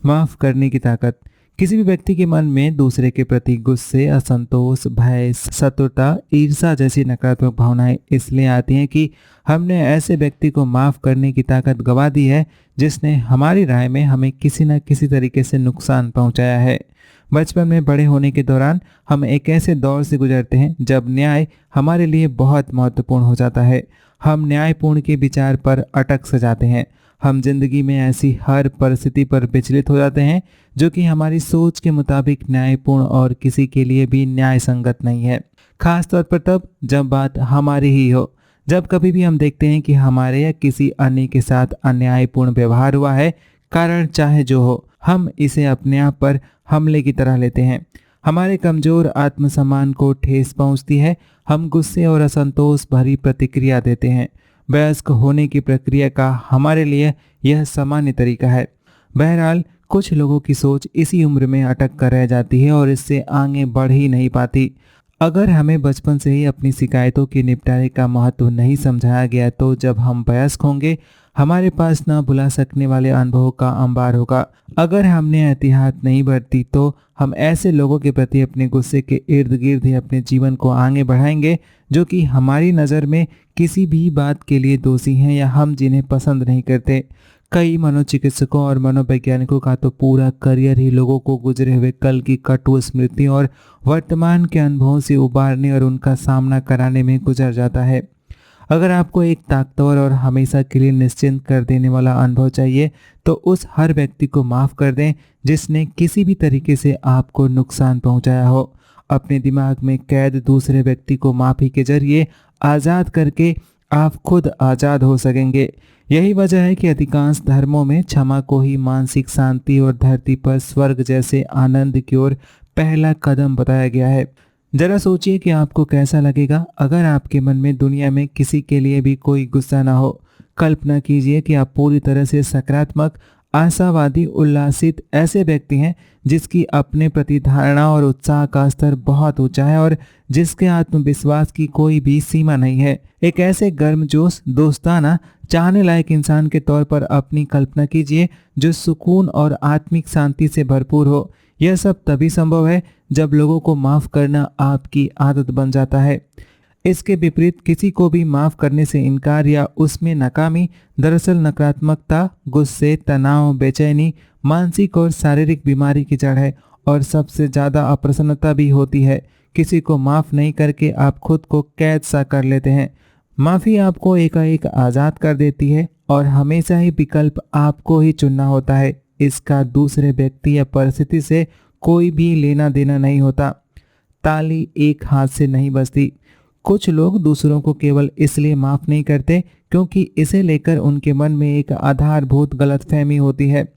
माफ करने की ताकत। किसी भी व्यक्ति के मन में दूसरे के प्रति गुस्से, असंतोष, भय, शत्रुता, ईर्ष्या जैसी नकारात्मक भावनाएं इसलिए आती हैं कि हमने ऐसे व्यक्ति को माफ करने की ताकत गवा दी है जिसने हमारी राय में हमें किसी न किसी तरीके से नुकसान पहुंचाया है। बचपन में बड़े होने के दौरान हम एक ऐसे दौर से गुजरते हैं जब न्याय हमारे लिए बहुत महत्वपूर्ण हो जाता है। हम न्यायपूर्ण के विचार पर अटक से जाते हैं। हम जिंदगी में ऐसी हर परिस्थिति पर विचलित हो जाते हैं जो कि हमारी सोच के मुताबिक न्यायपूर्ण और किसी के लिए भी न्याय संगत नहीं है। खास तौर पर तब जब बात हमारी ही हो। जब कभी भी हम देखते हैं कि हमारे या किसी अन्य के साथ अन्यायपूर्ण व्यवहार हुआ है, कारण चाहे जो हो, हम इसे अपने आप पर हमले की तरह लेते हैं। हमारे कमजोर आत्मसम्मान को ठेस पहुंचती है। हम गुस्से और असंतोष भरी प्रतिक्रिया देते हैं। वयस्क होने की प्रक्रिया का हमारे लिए यह सामान्य तरीका है। बहरहाल, कुछ लोगों की सोच इसी उम्र में अटक कर रह जाती है और इससे आगे बढ़ ही नहीं पाती। अगर हमें बचपन से ही अपनी शिकायतों के निपटारे का महत्व नहीं समझाया गया तो जब हम वयस्क होंगे हमारे पास न भुला सकने वाले अनुभवों का अंबार होगा। अगर हमने एहतियात नहीं बरती तो हम ऐसे लोगों के प्रति अपने गुस्से के इर्द गिर्द ही अपने जीवन को आगे बढ़ाएंगे जो कि हमारी नज़र में किसी भी बात के लिए दोषी हैं या हम जिन्हें पसंद नहीं करते। कई मनोचिकित्सकों और मनोवैज्ञानिकों का तो पूरा करियर ही लोगों को गुजरे हुए कल की कटु स्मृति और वर्तमान के अनुभवों से उबारने और उनका सामना कराने में गुजर जाता है। अगर आपको एक ताकतवर और हमेशा के लिए निश्चिंत कर देने वाला अनुभव चाहिए तो उस हर व्यक्ति को माफ़ कर दें जिसने किसी भी तरीके से आपको नुकसान पहुंचाया हो। अपने दिमाग में कैद दूसरे व्यक्ति को माफ़ी के जरिए आज़ाद करके आप खुद आज़ाद हो सकेंगे। यही वजह है कि अधिकांश धर्मों में क्षमा को ही मानसिक शांति और धरती पर स्वर्ग जैसे आनंद की ओर पहला कदम बताया गया है। जरा सोचिए कि आपको कैसा लगेगा अगर आपके मन में दुनिया में किसी के लिए भी कोई गुस्सा ना हो। कल्पना कीजिए कि आप पूरी तरह से सकारात्मक, आशावादी, उल्लासित ऐसे व्यक्ति हैं जिसकी अपने प्रति धारणा और उत्साह का स्तर बहुत ऊंचा है और जिसके आत्मविश्वास की कोई भी सीमा नहीं है। एक ऐसे गर्मजोश, दोस्ताना, चाहने लायक इंसान के तौर पर अपनी कल्पना कीजिए जो सुकून और आत्मिक शांति से भरपूर हो। यह सब तभी संभव है जब लोगों को माफ करना आपकी आदत बन जाता है। इसके विपरीत किसी को भी माफ करने से इनकार या उसमें नाकामी दरअसल नकारात्मकता, गुस्से, तनाव, बेचैनी, मानसिक और शारीरिक बीमारी की जड़ है और सबसे ज़्यादा अप्रसन्नता भी होती है। किसी को माफ़ नहीं करके आप खुद को कैद सा कर लेते हैं। माफ़ी आपको एकाएक आज़ाद कर देती है और हमेशा ही विकल्प आपको ही चुनना होता है। इसका दूसरे व्यक्ति या परिस्थिति से कोई भी लेना देना नहीं होता। ताली एक हाथ से नहीं बजती। कुछ लोग दूसरों को केवल इसलिए माफ़ नहीं करते क्योंकि इसे लेकर उनके मन में एक आधारभूत गलतफहमी होती है।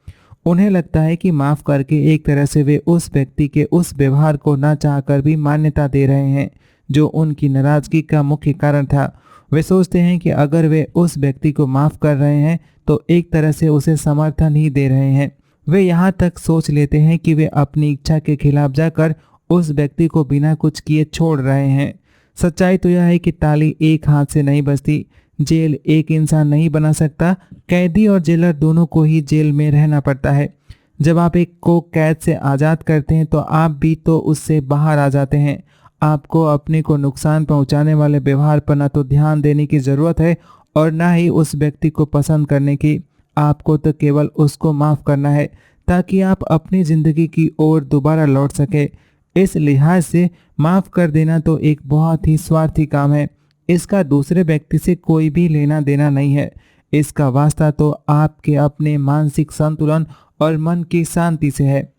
उन्हें लगता है कि माफ़ करके एक तरह से वे उस व्यक्ति के उस व्यवहार को ना चाहकर भी मान्यता दे रहे हैं जो उनकी नाराज़गी का मुख्य कारण था। वे सोचते हैं कि अगर वे उस व्यक्ति को माफ़ कर रहे हैं तो एक तरह से उसे समर्थन ही दे रहे हैं। वे यहाँ तक सोच लेते हैं कि वे अपनी इच्छा के खिलाफ जाकर उस व्यक्ति को बिना कुछ किए छोड़ रहे हैं। सच्चाई तो यह है कि ताली एक हाथ से नहीं बजती। जेल एक इंसान नहीं बना सकता। कैदी और जेलर दोनों को ही जेल में रहना पड़ता है। जब आप एक को कैद से आज़ाद करते हैं तो आप भी तो उससे बाहर आ जाते हैं। आपको अपने को नुकसान पहुंचाने वाले व्यवहार पर न तो ध्यान देने की ज़रूरत है और न ही उस व्यक्ति को पसंद करने की। आपको तो केवल उसको माफ़ करना है ताकि आप अपनी ज़िंदगी की ओर दोबारा लौट सके। इस लिहाज से माफ़ कर देना तो एक बहुत ही स्वार्थी काम है। इसका दूसरे व्यक्ति से कोई भी लेना देना नहीं है। इसका वास्ता तो आपके अपने मानसिक संतुलन और मन की शांति से है।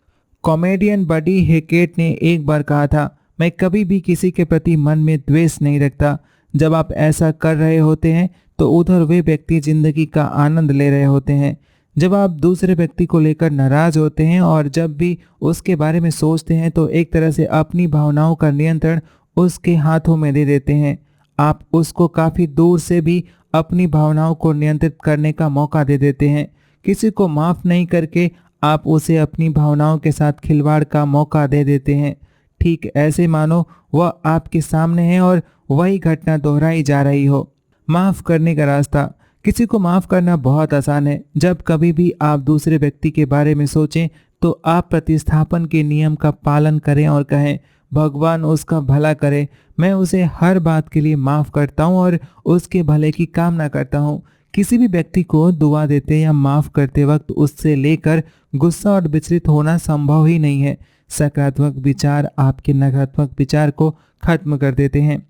कॉमेडियन बडी हेकेट ने एक बार कहा था, मैं कभी भी किसी के प्रति मन में द्वेष नहीं रखता। जब आप ऐसा कर रहे होते हैं तो उधर वे व्यक्ति जिंदगी का आनंद ले रहे होते हैं। जब आप दूसरे व्यक्ति को लेकर नाराज होते हैं और जब भी उसके बारे में सोचते हैं तो एक तरह से अपनी भावनाओं का नियंत्रण उसके हाथों में दे देते हैं। आप उसको काफ़ी दूर से भी अपनी भावनाओं को नियंत्रित करने का मौका दे देते हैं। किसी को माफ़ नहीं करके आप उसे अपनी भावनाओं के साथ खिलवाड़ का मौका दे देते हैं। ठीक ऐसे मानो वह आपके सामने है और वही घटना दोहराई जा रही हो। माफ़ करने का रास्ता। किसी को माफ़ करना बहुत आसान है। जब कभी भी आप दूसरे व्यक्ति के बारे में सोचें तो आप प्रतिस्थापन के नियम का पालन करें और कहें, भगवान उसका भला करे, मैं उसे हर बात के लिए माफ़ करता हूँ और उसके भले की कामना करता हूँ। किसी भी व्यक्ति को दुआ देते या माफ़ करते वक्त उससे लेकर गुस्सा और विचलित होना संभव ही नहीं है। सकारात्मक विचार आपके नकारात्मक विचार को खत्म कर देते हैं।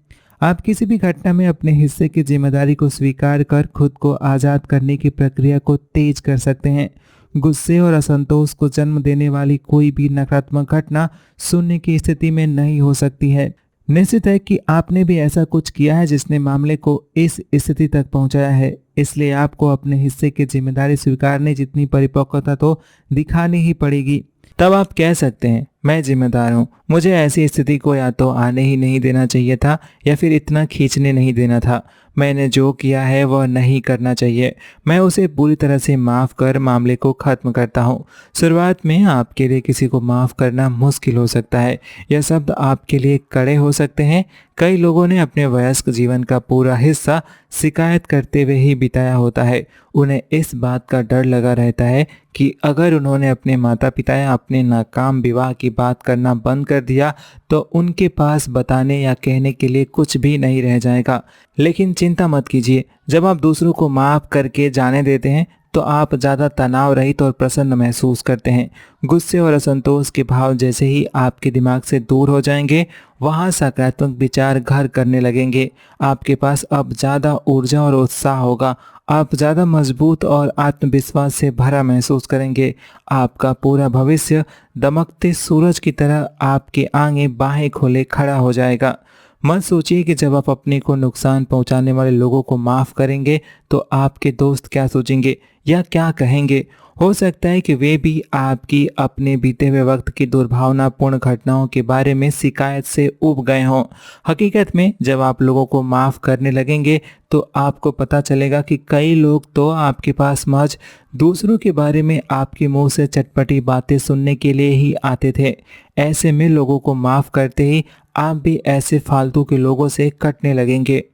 आप किसी भी घटना में अपने हिस्से की जिम्मेदारी को स्वीकार कर खुद को आज़ाद करने की प्रक्रिया को तेज कर सकते हैं। गुस्से और असंतोष को जन्म देने वाली कोई भी नकारात्मक घटना सुनने की स्थिति में नहीं हो सकती है। निश्चित है कि आपने भी ऐसा कुछ किया है जिसने मामले को इस स्थिति तक पहुंचाया है। इसलिए आपको अपने हिस्से की जिम्मेदारी स्वीकारने जितनी परिपक्वता तो दिखानी ही पड़ेगी। तब आप कह सकते हैं, मैं जिम्मेदार हूँ, मुझे ऐसी स्थिति को या तो आने ही नहीं देना चाहिए था या फिर इतना खींचने नहीं देना था। मैंने जो किया है वह नहीं करना चाहिए। मैं उसे पूरी तरह से माफ़ कर मामले को ख़त्म करता हूँ। शुरुआत में आपके लिए किसी को माफ़ करना मुश्किल हो सकता है। यह शब्द आपके लिए कड़े हो सकते हैं। कई लोगों ने अपने वयस्क जीवन का पूरा हिस्सा शिकायत करते हुए ही बिताया होता है। उन्हें इस बात का डर लगा रहता है कि अगर उन्होंने अपने माता पिता या अपने नाकाम विवाह की बात करना बंद कर दिया तो उनके पास बताने या कहने के लिए कुछ भी नहीं रह जाएगा। लेकिन चिंता मत कीजिए, जब आप दूसरों को माफ़ करके जाने देते हैं तो आप ज़्यादा तनाव रहित और प्रसन्न महसूस करते हैं। गुस्से और असंतोष के भाव जैसे ही आपके दिमाग से दूर हो जाएंगे, वहाँ सकारात्मक विचार घर करने लगेंगे। आपके पास अब ज़्यादा ऊर्जा और उत्साह होगा। आप ज़्यादा मजबूत और आत्मविश्वास से भरा महसूस करेंगे। आपका पूरा भविष्य दमकते सूरज की तरह आपके आगे बाहें खोले खड़ा हो जाएगा। मत सोचिए कि जब आप अपने को नुकसान पहुंचाने वाले लोगों को माफ़ करेंगे तो आपके दोस्त क्या सोचेंगे या क्या कहेंगे। हो सकता है कि वे भी आपकी अपने बीते हुए वक्त की दुर्भावनापूर्ण घटनाओं के बारे में शिकायत से ऊब गए हों। हकीकत में जब आप लोगों को माफ़ करने लगेंगे तो आपको पता चलेगा कि कई लोग तो आपके पास महज दूसरों के बारे में आपके मुंह से चटपटी बातें सुनने के लिए ही आते थे। ऐसे में लोगों को माफ़ करते ही आप भी ऐसे फालतू के लोगों से कटने लगेंगे,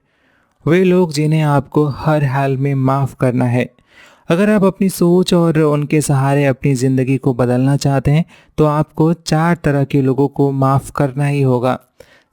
वे लोग जिन्हें आपको हर हाल में माफ़ करना है। अगर आप अपनी सोच और उनके सहारे अपनी ज़िंदगी को बदलना चाहते हैं तो आपको 4 तरह के लोगों को माफ़ करना ही होगा।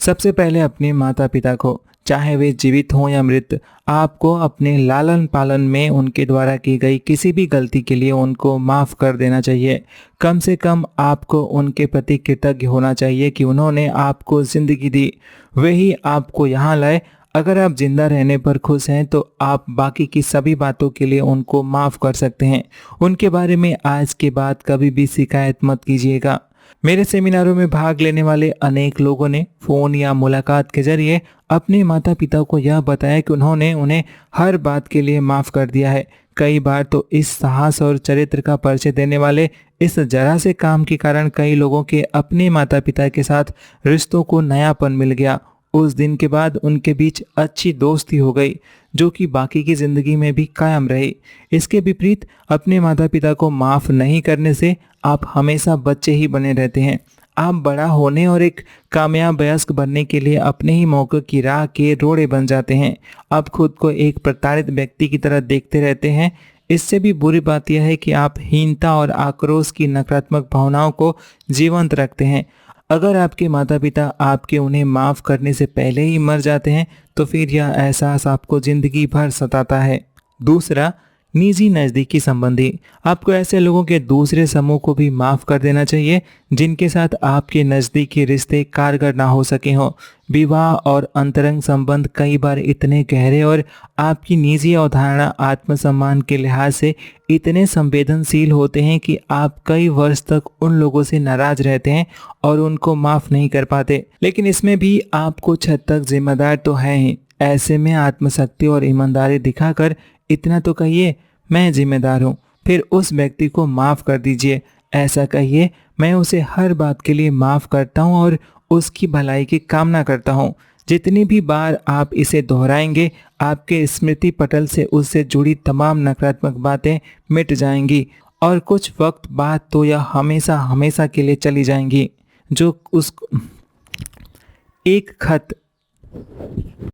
सबसे पहले अपने माता पिता को, चाहे वे जीवित हों या मृत। आपको अपने लालन पालन में उनके द्वारा की गई किसी भी गलती के लिए उनको माफ़ कर देना चाहिए। कम से कम आपको उनके प्रति कृतज्ञ होना चाहिए कि उन्होंने आपको ज़िंदगी दी, वे ही आपको यहाँ लाए। अगर आप जिंदा रहने पर खुश हैं तो आप बाकी की सभी बातों के लिए उनको माफ़ कर सकते हैं। उनके बारे में आज के बाद कभी भी शिकायत मत कीजिएगा। मेरे सेमिनारों में भाग लेने वाले अनेक लोगों ने फ़ोन या मुलाकात के जरिए अपने माता पिता को यह बताया कि उन्होंने उन्हें हर बात के लिए माफ़ कर दिया है। कई बार तो इस साहस और चरित्र का परिचय देने वाले इस जरा से काम के कारण कई लोगों के अपने माता पिता के साथ रिश्तों को नयापन मिल गया। उस दिन के बाद उनके बीच अच्छी दोस्ती हो गई जो कि बाकी की ज़िंदगी में भी कायम रही। इसके विपरीत अपने माता पिता को माफ़ नहीं करने से आप हमेशा बच्चे ही बने रहते हैं। आप बड़ा होने और एक कामयाब वयस्क बनने के लिए अपने ही मौके की राह के रोड़े बन जाते हैं। आप खुद को एक प्रताड़ित व्यक्ति की तरह देखते रहते हैं। इससे भी बुरी बात यह है कि आप हीनता और आक्रोश की नकारात्मक भावनाओं को जीवंत रखते हैं। अगर आपके माता पिता आपके उन्हें माफ़ करने से पहले ही मर जाते हैं तो फिर यह एहसास आपको ज़िंदगी भर सताता है। दूसरा, निजी नज़दीकी संबंधी। आपको ऐसे लोगों के दूसरे समूह को भी माफ़ कर देना चाहिए जिनके साथ आपके नज़दीकी रिश्ते कारगर ना हो सके हों। विवाह और अंतरंग संबंध कई बार इतने गहरे और आपकी निजी अवधारणा आत्मसम्मान के लिहाज से इतने संवेदनशील होते हैं कि आप कई वर्ष तक उन लोगों से नाराज रहते हैं और उनको माफ़ नहीं कर पाते। लेकिन इसमें भी आप कुछ हद तक जिम्मेदार तो हैं ही। ऐसे में आत्मशक्ति और ईमानदारी दिखाकर इतना तो कहिए, मैं जिम्मेदार हूँ। फिर उस व्यक्ति को माफ़ कर दीजिए। ऐसा कहिए, मैं उसे हर बात के लिए माफ़ करता हूँ और उसकी भलाई की कामना करता हूँ। जितनी भी बार आप इसे दोहराएंगे, आपके स्मृति पटल से उससे जुड़ी तमाम नकारात्मक बातें मिट जाएंगी और कुछ वक्त बाद तो यह हमेशा हमेशा के लिए चली जाएंगी। जो उस एक खत